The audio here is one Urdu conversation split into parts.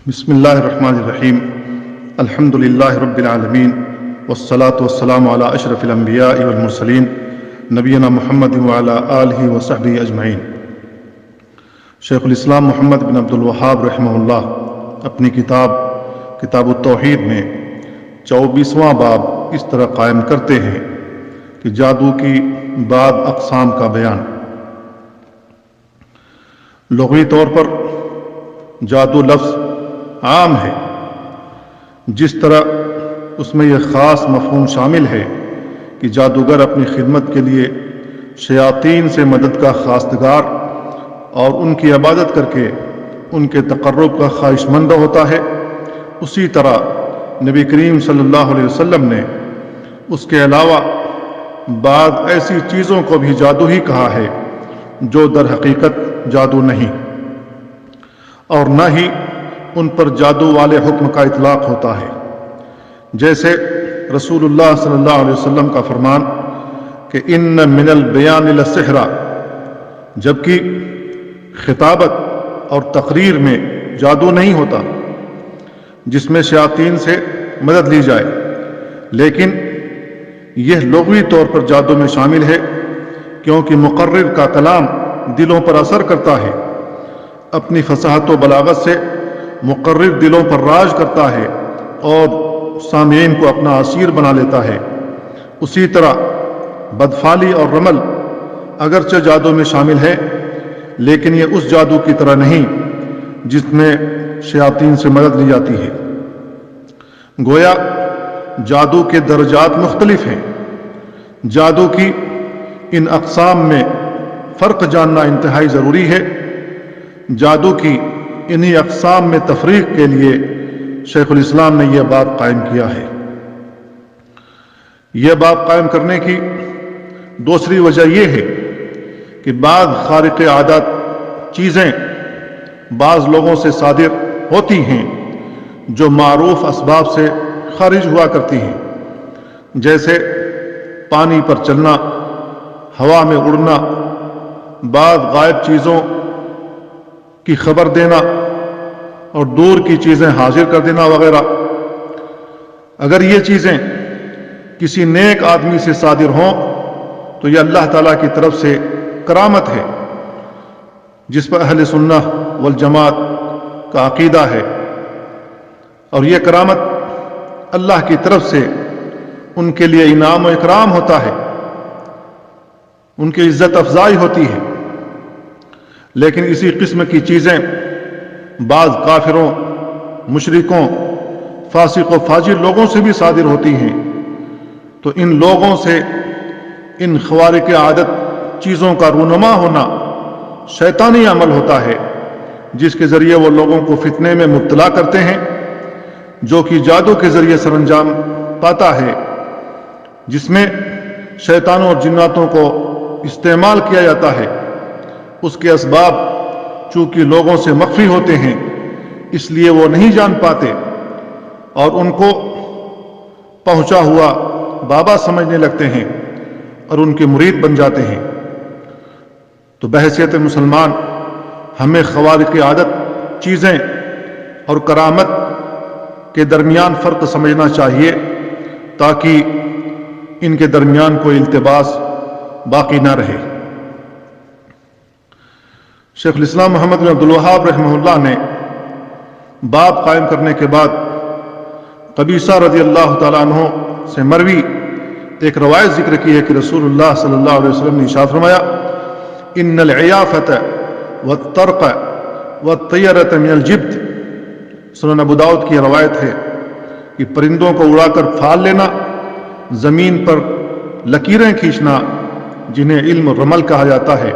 بسم اللہ الرحمن الرحیم الحمد للہ رب العالمین والصلاة والسلام علی اشرف الانبیاء والمرسلین نبینا محمد وعلی آلہ وصحبہ اجمعین۔ شیخ الاسلام محمد بن عبد الوہاب رحمہ اللہ اپنی کتاب التوحید میں 24واں باب اس طرح قائم کرتے ہیں کہ جادو کی بعض اقسام کا بیان۔ لغوی طور پر جادو لفظ عام ہے، جس طرح اس میں یہ خاص مفہوم شامل ہے کہ جادوگر اپنی خدمت کے لیے شیاطین سے مدد کا خواستگار اور ان کی عبادت کر کے ان کے تقرب کا خواہش مند ہوتا ہے، اسی طرح نبی کریم صلی اللہ علیہ وسلم نے اس کے علاوہ بعض ایسی چیزوں کو بھی جادو ہی کہا ہے جو در حقیقت جادو نہیں، اور نہ ہی ان پر جادو والے حکم کا اطلاق ہوتا ہے، جیسے رسول اللہ صلی اللہ علیہ وسلم کا فرمان کہ ان من البیان للسحر، جبکہ خطابت اور تقریر میں جادو نہیں ہوتا جس میں شیاطین سے مدد لی جائے، لیکن یہ لغوی طور پر جادو میں شامل ہے، کیونکہ مقرر کا کلام دلوں پر اثر کرتا ہے، اپنی فصاحت و بلاغت سے مقرر دلوں پر راج کرتا ہے اور سامعین کو اپنا اسیر بنا لیتا ہے۔ اسی طرح بدفعلی اور رمل اگرچہ جادو میں شامل ہے، لیکن یہ اس جادو کی طرح نہیں جس میں شیاطین سے مدد لی جاتی ہے۔ گویا جادو کے درجات مختلف ہیں۔ جادو کی ان اقسام میں فرق جاننا انتہائی ضروری ہے۔ جادو کی انہی اقسام میں تفریق کے لیے شیخ الاسلام نے یہ باب قائم کیا ہے۔ یہ باب قائم کرنے کی دوسری وجہ یہ ہے کہ بعض خارق عادات چیزیں بعض لوگوں سے صادر ہوتی ہیں جو معروف اسباب سے خارج ہوا کرتی ہیں، جیسے پانی پر چلنا، ہوا میں اڑنا، بعض غائب چیزوں کی خبر دینا اور دور کی چیزیں حاضر کر دینا وغیرہ۔ اگر یہ چیزیں کسی نیک آدمی سے صادر ہوں تو یہ اللہ تعالیٰ کی طرف سے کرامت ہے، جس پر اہل سنہ والجماعت کا عقیدہ ہے، اور یہ کرامت اللہ کی طرف سے ان کے لیے انعام و اکرام ہوتا ہے، ان کی عزت افزائی ہوتی ہے۔ لیکن اسی قسم کی چیزیں بعض کافروں، مشرکوں، فاسق و فاجر لوگوں سے بھی صادر ہوتی ہیں، تو ان لوگوں سے ان خوارق عادت چیزوں کا رونما ہونا شیطانی عمل ہوتا ہے، جس کے ذریعے وہ لوگوں کو فتنے میں مبتلا کرتے ہیں، جو کہ جادو کے ذریعے سر انجام پاتا ہے، جس میں شیطانوں اور جناتوں کو استعمال کیا جاتا ہے۔ اس کے اسباب چونکہ لوگوں سے مخفی ہوتے ہیں، اس لیے وہ نہیں جان پاتے اور ان کو پہنچا ہوا بابا سمجھنے لگتے ہیں اور ان کے مرید بن جاتے ہیں۔ تو بحیثیت مسلمان ہمیں خوارق عادت چیزیں اور کرامت کے درمیان فرق سمجھنا چاہیے، تاکہ ان کے درمیان کوئی التباس باقی نہ رہے۔ شیخ الاسلام محمد بن عبد الوہاب رحمہ اللہ نے باب قائم کرنے کے بعد قبیصہ رضی اللہ تعالیٰ عنہ سے مروی ایک روایت ذکر کی ہے کہ رسول اللہ صلی اللہ علیہ وسلم نے ارشاد فرمایا، ان العیافۃ والطرق والطیرۃ من الجبت۔ سنن ابو داؤد کی روایت ہے کہ پرندوں کو اڑا کر پھال لینا، زمین پر لکیریں کھینچنا جنہیں علم رمل کہا جاتا ہے،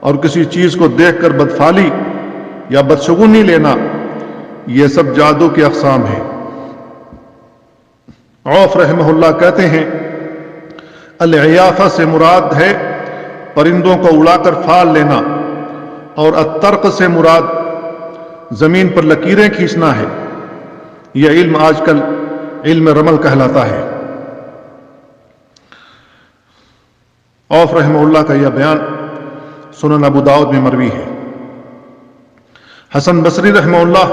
اور کسی چیز کو دیکھ کر بدفعلی یا بدشگونی لینا، یہ سب جادو کی اقسام ہیں۔ عوف رحمہ اللہ کہتے ہیں، العیافہ سے مراد ہے پرندوں کو اڑا کر پھال لینا، اور الطرق سے مراد زمین پر لکیریں کھینچنا ہے۔ یہ علم آج کل علم رمل کہلاتا ہے۔ عوف رحمہ اللہ کا یہ بیان سنن ابو داؤد میں مروی ہے۔ حسن بصری رحمہ اللہ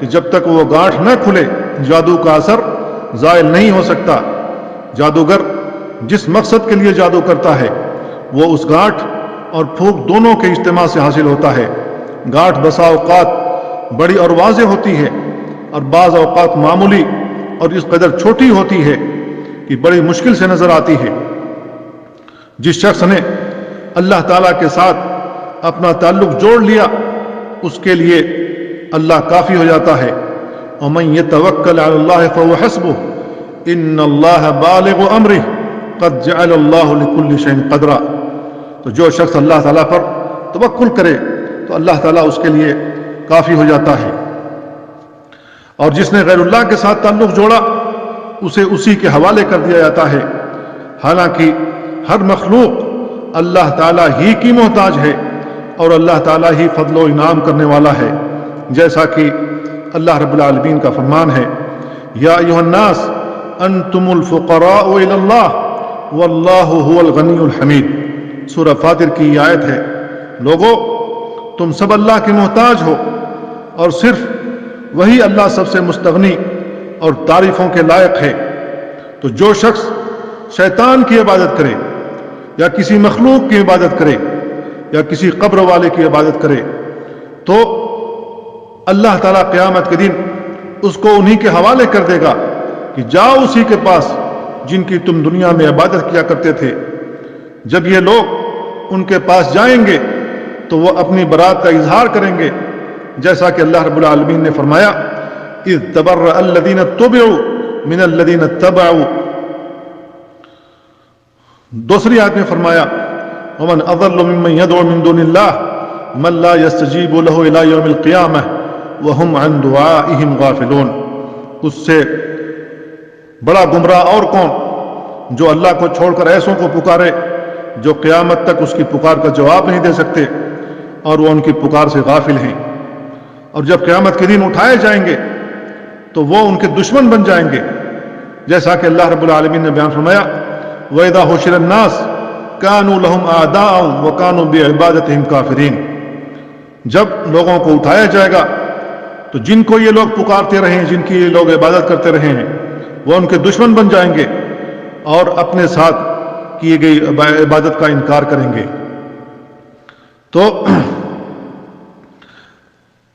کہ جب تک وہ گانٹھ نہ کھلے جادو کا اثر زائل نہیں ہو سکتا۔ جادوگر جس مقصد کے لیے جادو کرتا ہے وہ اس گانٹھ اور پھونک دونوں کے اجتماع سے حاصل ہوتا ہے۔ گانٹھ بسا اوقات بڑی اور واضح ہوتی ہے اور بعض اوقات معمولی اور اس قدر چھوٹی ہوتی ہے کہ بڑی مشکل سے نظر آتی ہے۔ جس شخص نے اللہ تعالیٰ کے ساتھ اپنا تعلق جوڑ لیا اس کے لیے اللہ کافی ہو جاتا ہے۔ وَمَن يَتَوَكَّلْ عَلَى اللَّهِ فَهُوَ حَسْبُهُ إِنَّ اللَّهَ بَالِغُ أَمْرِهِ قَدْ جَعَلَ اللَّهُ لِكُلِّ شَيْءٍ قَدْرًا۔ تو جو شخص اللہ تعالیٰ پر توکل کرے تو اللہ تعالیٰ اس کے لیے کافی ہو جاتا ہے، اور جس نے غیر اللہ کے ساتھ تعلق جوڑا اسے اسی کے حوالے کر دیا جاتا ہے، حالانکہ ہر مخلوق اللہ تعالیٰ ہی کی محتاج ہے اور اللہ تعالیٰ ہی فضل و انعام کرنے والا ہے، جیسا کہ اللہ رب العالمین کا فرمان ہے، یا ایھا الناس انتم الفقراء الی اللہ واللہ هو الغنی الحمید۔ سورہ فاطر کی یہ آیت ہے، لوگو تم سب اللہ کے محتاج ہو اور صرف وہی اللہ سب سے مستغنی اور تعریفوں کے لائق ہے۔ تو جو شخص شیطان کی عبادت کرے یا کسی مخلوق کی عبادت کرے یا کسی قبر والے کی عبادت کرے تو اللہ تعالیٰ قیامت کے دن اس کو انہی کے حوالے کر دے گا کہ جاؤ اسی کے پاس جن کی تم دنیا میں عبادت کیا کرتے تھے۔ جب یہ لوگ ان کے پاس جائیں گے تو وہ اپنی برات کا اظہار کریں گے، جیسا کہ اللہ رب العالمین نے فرمایا، اذ تبرأ الذین اتبعوا من الذین اتبعوا۔ دوسری آیت میں فرمایا، ومن اضل ممن يدعو من دون الله من لا يستجيب له الى يوم القيامه وهم عن دعائهم غافلون۔ اس سے بڑا گمراہ اور کون جو اللہ کو چھوڑ کر ایسوں کو پکارے جو قیامت تک اس کی پکار کا جواب نہیں دے سکتے اور وہ ان کی پکار سے غافل ہیں، اور جب قیامت کے دن اٹھائے جائیں گے تو وہ ان کے دشمن بن جائیں گے، جیسا کہ اللہ رب العالمین نے بیان فرمایا، وَإِذَا حُشِرَ النَّاسُ كَانُوا لَهُمْ أَعْدَاءً وَكَانُوا بِعِبَادَتِهِمْ كَافِرِينَ۔ جب لوگوں کو اٹھایا جائے گا تو جن کو یہ لوگ پکارتے رہے ہیں، جن کی یہ لوگ عبادت کرتے رہے ہیں، وہ ان کے دشمن بن جائیں گے اور اپنے ساتھ کی گئی عبادت کا انکار کریں گے۔ تو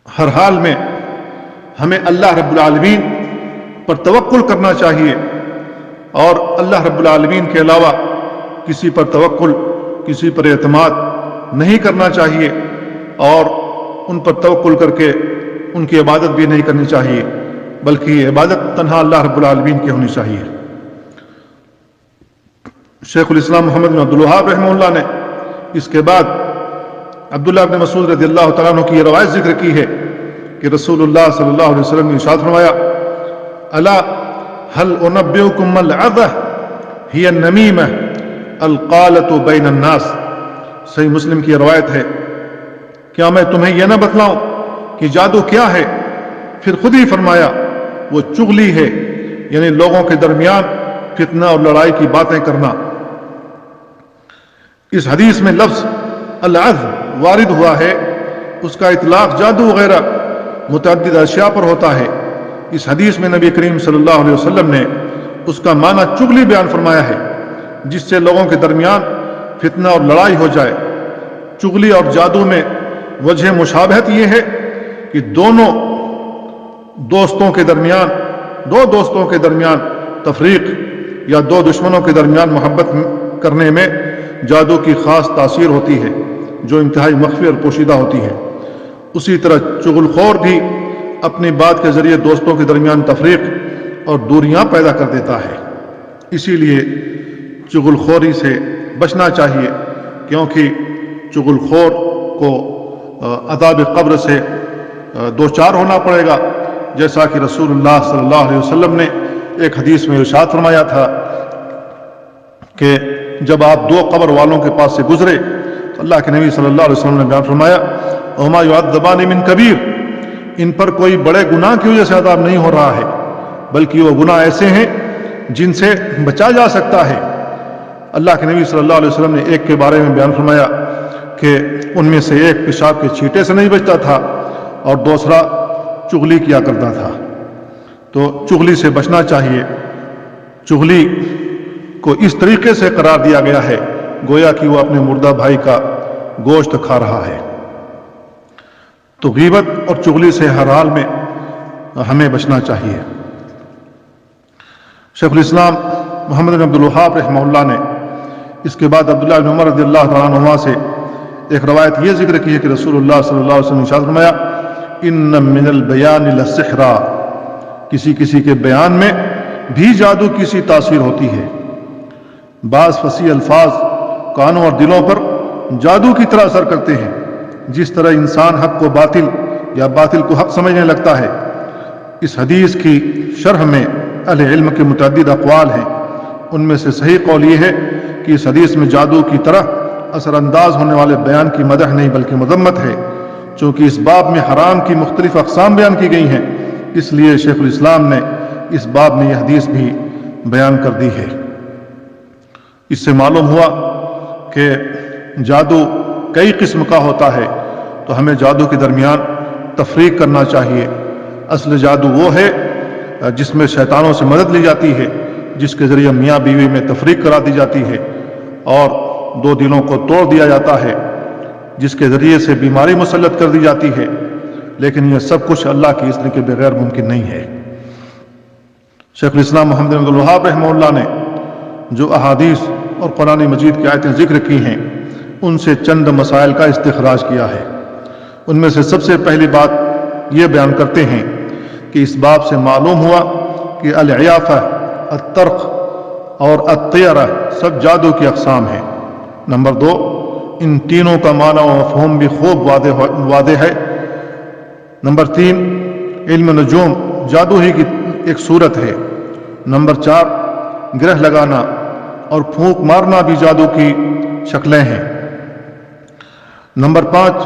ہر حال میں ہمیں اللہ رب العالمین پر توکل کرنا چاہیے، اور اللہ رب العالمین کے علاوہ کسی پر توکل، کسی پر اعتماد نہیں کرنا چاہیے، اور ان پر توکل کر کے ان کی عبادت بھی نہیں کرنی چاہیے، بلکہ یہ عبادت تنہا اللہ رب العالمین کی ہونی چاہیے۔ شیخ الاسلام محمد بن عبد الوہاب رحمہ اللہ نے اس کے بعد عبداللہ بن مسعود رضی اللہ تعالیٰ عنہ کی یہ روایت ذکر کی ہے کہ رسول اللہ صلی اللہ علیہ وسلم نے ارشاد فرمایا، الا هل انبئکم العظہ ہی النمیمہ القالۃ بین الناس۔ صحیح مسلم کی روایت ہے، کیا میں تمہیں یہ نہ بتلاؤں کہ جادو کیا ہے؟ پھر خود ہی فرمایا، وہ چغلی ہے، یعنی لوگوں کے درمیان فتنہ اور لڑائی کی باتیں کرنا۔ اس حدیث میں لفظ العظ وارد ہوا ہے، اس کا اطلاق جادو وغیرہ متعدد اشیاء پر ہوتا ہے۔ اس حدیث میں نبی کریم صلی اللہ علیہ وسلم نے اس کا معنی چغلی بیان فرمایا ہے، جس سے لوگوں کے درمیان فتنہ اور لڑائی ہو جائے۔ چغلی اور جادو میں وجہ مشابہت یہ ہے کہ دو دوستوں کے درمیان تفریق یا دو دشمنوں کے درمیان محبت کرنے میں جادو کی خاص تاثیر ہوتی ہے جو انتہائی مخفی اور پوشیدہ ہوتی ہے۔ اسی طرح چغل خور بھی اپنی بات کے ذریعے دوستوں کے درمیان تفریق اور دوریاں پیدا کر دیتا ہے۔ اسی لیے چغل خوری سے بچنا چاہیے، کیونکہ چغل خور کو عذاب قبر سے دوچار ہونا پڑے گا، جیسا کہ رسول اللہ صلی اللہ علیہ وسلم نے ایک حدیث میں ارشاد فرمایا تھا کہ جب آپ دو قبر والوں کے پاس سے گزرے تو اللہ کے نبی صلی اللہ علیہ وسلم نے بیان فرمایا، وَمَا يُعَذَّبَانِ مِن کبیر، ان پر کوئی بڑے گناہ کی وجہ سے عذاب نہیں ہو رہا ہے، بلکہ وہ گناہ ایسے ہیں جن سے بچا جا سکتا ہے۔ اللہ کے نبی صلی اللہ علیہ وسلم نے ایک کے بارے میں بیان فرمایا کہ ان میں سے ایک پیشاب کے چھینٹے سے نہیں بچتا تھا، اور دوسرا چغلی کیا کرتا تھا، تو چغلی سے بچنا چاہیے۔ چغلی کو اس طریقے سے قرار دیا گیا ہے گویا کہ وہ اپنے مردہ بھائی کا گوشت کھا رہا ہے۔ تو غیبت اور چغلی سے ہر حال میں ہمیں بچنا چاہیے۔ شیخ الاسلام محمد بن عبد الوہاب رحمہ اللہ نے اس کے بعد عبداللہ بن عمر رضی اللہ تعالیٰ عنہما سے ایک روایت یہ ذکر کی ہے کہ رسول اللہ صلی اللہ علیہ وسلم نے ارشاد فرمایا، ان من البیان لسحرا، کسی کسی کے بیان میں بھی جادو کی سی تاثیر ہوتی ہے۔ بعض فصیح الفاظ کانوں اور دلوں پر جادو کی طرح اثر کرتے ہیں، جس طرح انسان حق کو باطل یا باطل کو حق سمجھنے لگتا ہے۔ اس حدیث کی شرح میں اہل علم کے متعدد اقوال ہیں، ان میں سے صحیح قول یہ ہے کہ اس حدیث میں جادو کی طرح اثر انداز ہونے والے بیان کی مدح نہیں بلکہ مذمت ہے، چونکہ اس باب میں حرام کی مختلف اقسام بیان کی گئی ہیں، اس لیے شیخ الاسلام نے اس باب میں یہ حدیث بھی بیان کر دی ہے۔ اس سے معلوم ہوا کہ جادو کئی قسم کا ہوتا ہے، تو ہمیں جادو کے درمیان تفریق کرنا چاہیے۔ اصل جادو وہ ہے جس میں شیطانوں سے مدد لی جاتی ہے، جس کے ذریعے میاں بیوی میں تفریق کرا دی جاتی ہے اور دو دلوں کو توڑ دیا جاتا ہے، جس کے ذریعے سے بیماری مسلط کر دی جاتی ہے، لیکن یہ سب کچھ اللہ کی اذن کے بغیر ممکن نہیں ہے۔ شیخ الاسلام محمد بن عبد الوہاب رحمہ اللہ نے جو احادیث اور قرآن مجید کی آیتیں ذکر کی ہیں، ان سے چند مسائل کا استخراج کیا ہے۔ ان میں سے سب سے پہلی بات یہ بیان کرتے ہیں کہ اس باب سے معلوم ہوا کہ العیافہ، الطرق اور الطیرہ سب جادو کی اقسام ہیں۔ نمبر 2، ان تینوں کا معنی و مفہوم بھی خوب واضح ہے۔ نمبر 3، علم نجوم جادو ہی کی ایک صورت ہے۔ نمبر 4، گرہ لگانا اور پھونک مارنا بھی جادو کی شکلیں ہیں۔ نمبر 5،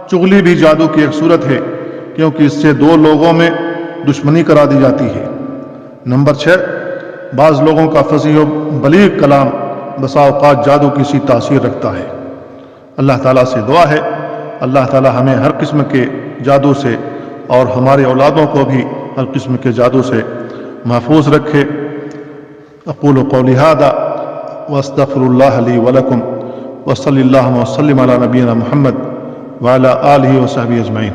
چغلی بھی جادو کی ایک صورت ہے، کیونکہ اس سے دو لوگوں میں دشمنی کرا دی جاتی ہے۔ نمبر 6، بعض لوگوں کا فصیح و بلیغ کلام بسا اوقات جادو کی سی تاثیر رکھتا ہے۔ اللہ تعالیٰ سے دعا ہے اللہ تعالیٰ ہمیں ہر قسم کے جادو سے اور ہمارے اولادوں کو بھی ہر قسم کے جادو سے محفوظ رکھے۔ اقول قولی ھذا واستغفر اللہ لی ولکم وصلی اللہ وسلم علی نبینا محمد وعلی آلہ وصحبہ اجمعین۔